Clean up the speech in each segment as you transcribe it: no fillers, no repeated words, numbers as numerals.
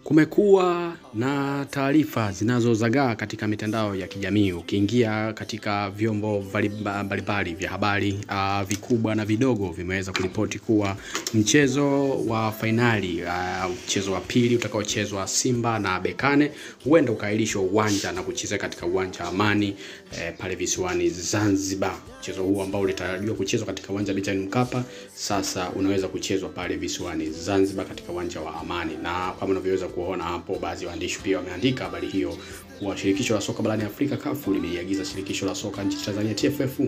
Kumekuwa na taarifa zinazozagaa katika mitandao ya kijamii. Ukiingia katika vyombo mbalimbali vya habari vikubwa na vidogo vimeweza kuripoti kuwa mchezo wa finali, mchezo wa pili utakaochezwa Simba na Berkane huenda ukaahirishwa uwanja na kuchezwa katika uwanja Amani pale visiwani Zanzibar. Mchezo huu ambao ulitarajiwa kuchezwa katika uwanja Benjamin Mkapa sasa unaweza kuchezwa pale visiwani Zanzibar katika uwanja wa Amani. Na kama unavyoweza kuona hapo, baadhi ya waandishi pia wameandika habari hiyo kwa shirikisho la soka barani Afrika CAF limeiagiza shirikisho la soka nchini Tanzania TFF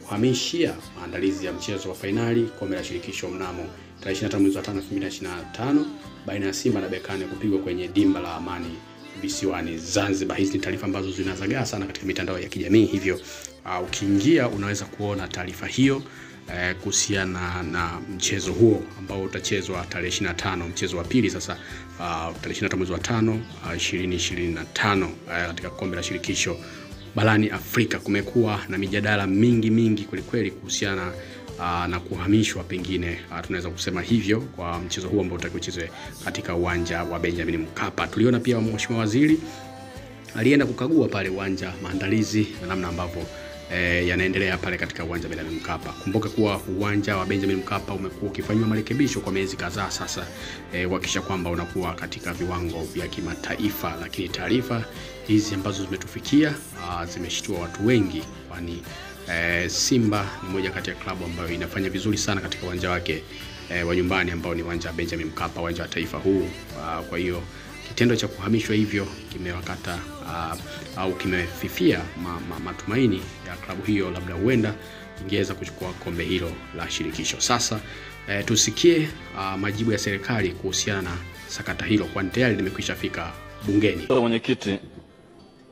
kuhamishia maandalizi ya mchezo wa finali kombe la shirikisho mnamo tarehe 25 mwezi wa 5 2025 baina ya Simba na Berkane kupigwa kwenye dimba la Amani visiwani Zanzibar. Hizi ni taarifa ambazo zinazagaa sana katika mitandao ya kijamii, hivyo ukiingia unaweza kuona taarifa hiyo kuhusiana na mchezo huo ambao utachezwa tarehe 25, mchezo wa pili sasa tarehe 25 mwezi wa 5 2025 katika kombe la shirikisho barani Afrika. Kumekuwa na mijadala mingi kweli kuhusiana na kuhamishwa, pengine tunaweza kusema hivyo, kwa mchezo huu ambao utakochezwa katika uwanja wa Benjamin Mkapa. Tuliona pia Mheshimiwa Waziri alienda kukagua pale uwanja, maandalizi na namna ambavyo yanaendelea pale katika uwanja wa Benjamin Mkapa. Kumbuka kuwa uwanja wa Benjamin Mkapa umekuwa ukifanywa marekebisho kwa miezi kadhaa sasa, kuhakikisha kwamba unakuwa katika viwango vya kimataifa. Lakini taarifa hizi ambazo zimetufikia zimeshtua watu wengi, kwani Simba ni moja kati ya klabu ambayo inafanya vizuri sana katika uwanja wake wa nyumbani ambao ni uwanja wa Benjamin Mkapa, uwanja wa taifa huu. Kwa hiyo kitendo cha kuhamishwa hivyo kimewakata au kimefifia matumaini ya klabu hiyo, labda huenda ingeweza kuchukua kombe hilo la shirikisho. Sasa tusikie majibu ya serikali kuhusiana na sakata hilo, kwani tayari limekwisha fika bungeni.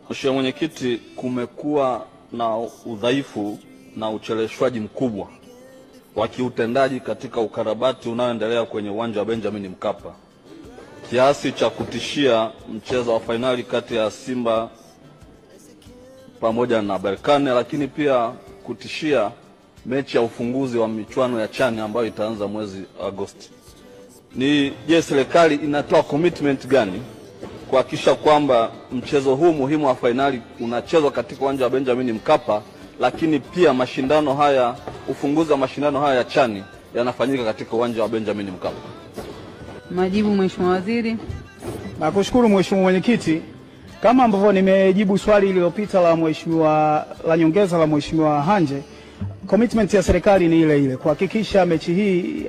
Mheshimiwa Mwenyekiti, kumekuwa na udhaifu na ucheleweshwaji mkubwa wa kiutendaji katika ukarabati unaoendelea kwenye uwanja wa Benjamin Mkapa, kiasi cha kutishia mchezo wa finali kati ya Simba pamoja na Berkane, lakini pia kutishia mechi ya ufunguzi wa michuano ya CHAN ambayo itaanza mwezi Agosti. Je, serikali inatoa commitment gani kuhakikisha kwamba mchezo huu muhimu wa finali unachezwa katika uwanja wa Benjamin Mkapa, lakini pia mashindano haya, ufunguzi wa mashindano haya ya CHAN yanafanyika katika uwanja wa Benjamin Mkapa? Majibu, Mheshimiwa Waziri. Nakushukuru Mheshimiwa Mwenyekiti. Kama ambavyo nimejibu swali lililopita la nyongeza la Mheshimiwa Hanje, commitment ya serikali ni ile kuhakikisha mechi hii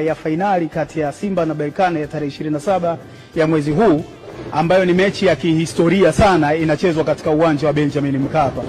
ya finali kati ya Simba na Berkane ya tarehe 27 ya mwezi huu, ambayo ni mechi ya kihistoria sana, inachezwa katika uwanja wa Benjamin Mkapa.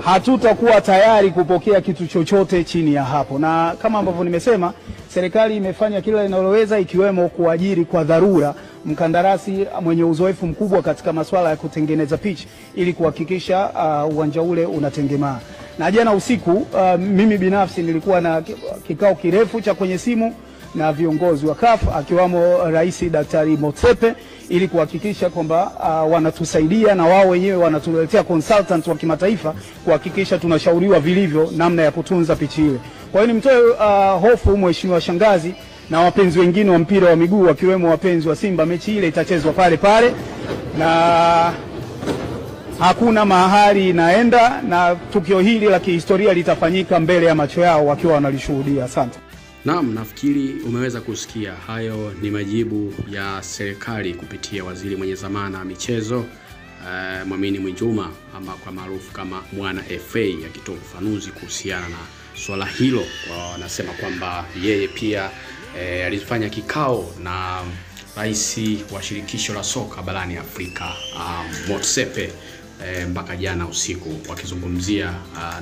Hatutakuwa tayari kupokea kitu chochote chini ya hapo, na kama ambavyo nimesema, serikali imefanya kila linaloweza, ikiwemo kuajiri kwa dharura mkandarasi mwenye uzoefu mkubwa katika masuala ya kutengeneza pitch ili kuhakikisha uwanja ule unatengemaa. Na jana usiku mimi binafsi nilikuwa na kikao kirefu cha kwenye simu na viongozi wa CAF akiwamo Rais Daktari Motsepe ili kuhakikisha kwamba wanatusaidia na wao wenyewe wanatuletea consultant wa kimataifa kuhakikisha tunashauriwa vilivyo namna ya kutunza pichi ile. Kwa hiyo nimtoe hofu Mheshimiwa Shangazi na wapenzi wengine wa mpira wa miguu wakiwemo wapenzi wa Simba, mechi ile itachezwa pale na hakuna mahali inaenda, na tukio hili la kihistoria litafanyika mbele ya macho yao wakiwa wanalishuhudia. Asante. Naam, nafikiri umeweza kusikia. Hayo ni majibu ya serikali kupitia waziri mwenye zamana michezo Mwamini Mwinjuma, ama kwa maarufu kama Mwana FA, akitoa ufafanuzi kuhusiana na swala hilo. Wanasema kwamba yeye pia alifanya kikao na rais wa shirikisho la soka barani Afrika Motsepe mpaka jana usiku, wakizungumzia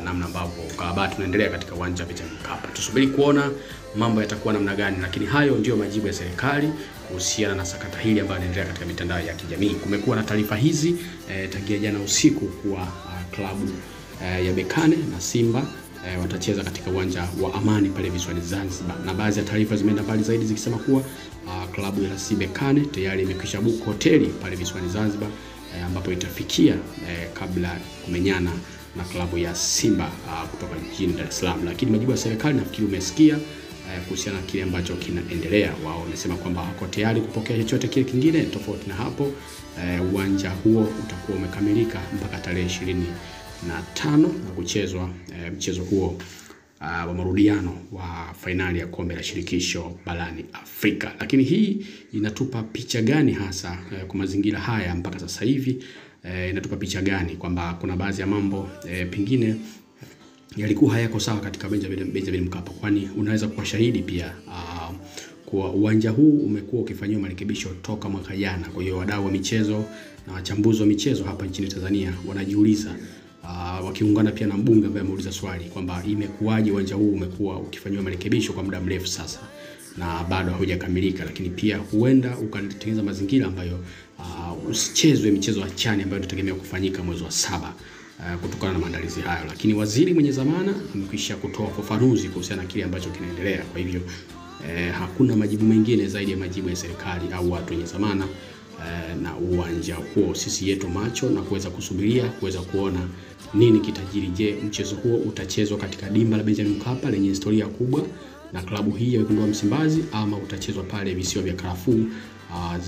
namna ambavyo ukarabati unaendelea katika uwanja wa Benjamin Mkapa. Tusubiri kuona mambo yatakuwa namna gani, lakini hayo ndio majibu ya serikali kuhusiana na sakata hili ambayo inaendelea katika mitandao ya kijamii. Kumekuwa na taarifa hizi tangia jana usiku kuwa klabu ya Berkane na Simba watacheza katika uwanja wa Amani pale visiwani Zanzibar, na baadhi ya taarifa zimeenda mbali zaidi zikisema kuwa klabu ya Berkane tayari imekwisha book hoteli pale visiwani Zanzibar ambapo itafikia kabla kumenyana na klabu ya Simba kutoka jijini Dar es Salaam. Lakini majibu ya serikali nafikiri umesikia, kuhusiana na kile ambacho kinaendelea. Wao wamesema kwamba wako tayari kupokea chochote kile kingine tofauti na hapo. Uwanja huo utakuwa umekamilika mpaka tarehe 25 na kuchezwa mchezo huo wa marudiano wa fainali ya kombe la shirikisho barani Afrika. Lakini hii inatupa picha gani hasa kwa mazingira haya mpaka sasa hivi? Inatupa picha gani kwamba kuna baadhi ya mambo pengine yalikuwa hayako sawa katika Benjamin Mkapa, kwani unaweza kuwa shahidi pia kwa uwanja huu umekuwa ukifanywa marekebisho toka mwaka jana. Kwa hiyo wadau wa michezo na wachambuzi wa michezo hapa nchini Tanzania wanajiuliza, wakiungana pia na mbunge ambaye ameuliza swali kwamba imekuwaje uwanja huu umekuwa ukifanywa marekebisho kwa muda mrefu sasa na bado haujakamilika. Lakini pia huenda ukatengeneza mazingira ambayo usichezwe michezo ya CHAN ambayo inategemea kufanyika mwezi wa 7 kutokana na maandalizi hayo. Lakini waziri mwenye zamana amekwisha kutoa ufafanuzi kuhusiana na kile ambacho kinaendelea. Kwa hivyo hakuna majibu mengine zaidi ya majibu ya serikali au watu wenye zamana na uwanja huo. Sisi yetu macho na kuweza kusubiria kuweza kuona nini kitajiri. Je, mchezo huo utachezwa katika dimba la Benjamin Mkapa lenye historia kubwa na klabu hii ya Wekundu wa Msimbazi, ama utachezwa pale visiwa vya Karafuu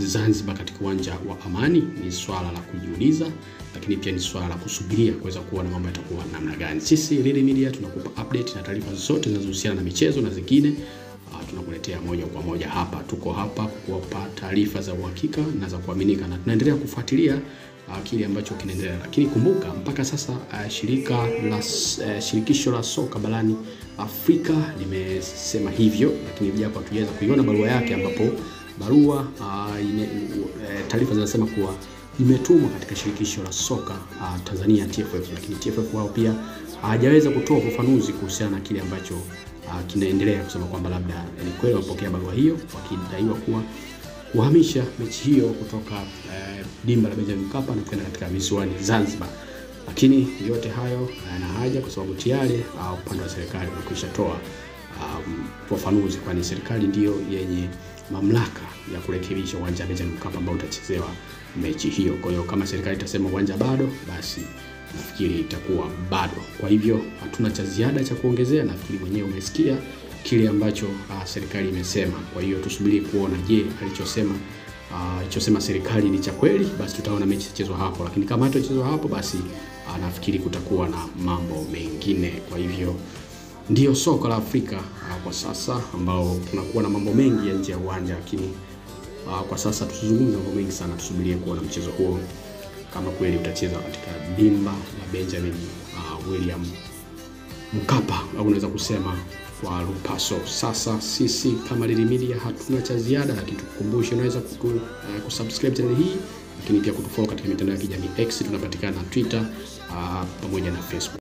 Zanzibar katika uwanja wa Amani? Ni swala la kujiuliza, lakini pia ni swala la kusubiria kuweza kuona mambo yatakuwa namna gani. Sisi Lili Media tunakupa update na taarifa zote zinazohusiana na michezo na zingine tunakuletea moja kwa moja hapa. Tuko hapa kukupa taarifa za uhakika na za kuaminika, na tunaendelea kufuatilia kile ambacho kinaendelea. Lakini kumbuka mpaka sasa shirikisho la soka barani Afrika limesema hivyo, lakini japo hatujaweza kuiona barua yake, ambapo barua taarifa zinasema kuwa imetumwa katika shirikisho la soka Tanzania TFF, lakini TFF wao pia hajaweza kutoa ufafanuzi kuhusiana na kile ambacho kinaendelea, kusema kwamba labda ni kweli wapokea barua hiyo wakidaiwa kuwa kuhamisha mechi hiyo kutoka dimba la Benjamin Mkapa na kwenda katika visiwani Zanzibar. Lakini yote hayo yana haja kwa sababu tayari upande wa serikali umekwisha toa ufafanuzi, kwani serikali ndiyo yenye mamlaka ya kurekebisha uwanja wa Benjamin Mkapa ambao utachezewa mechi hiyo. Kwa hiyo kama serikali itasema uwanja bado, basi nafikiri itakuwa bado. Kwa hivyo hatuna cha ziada cha kuongezea. Nafikiri mwenyewe umesikia kile ambacho serikali imesema. Kwa hiyo tusubiri kuona, je, alichosema serikali ni cha kweli? Basi tutaona mechi ichezwa hapo, lakini kama hatachezwa hapo, basi nafikiri kutakuwa na mambo mengine. Kwa hivyo ndio soka la Afrika kwa sasa, ambao tunakuwa na mambo mengi ya nje ya uwanja, lakini kwa sasa tusizungumze mambo mengi sana. Tusubirie kuona mchezo huo kama kweli utachezwa katika dimba la Benjamin William Mkapa, au unaweza kusema kwa Lupaso. Sasa sisi kama Lili Media hatuna cha ziada, lakini tukukumbushe unaweza kusubscribe channel hii, lakini pia kutufollow katika mitandao ya kijamii X, tunapatikana Twitter pamoja na Facebook.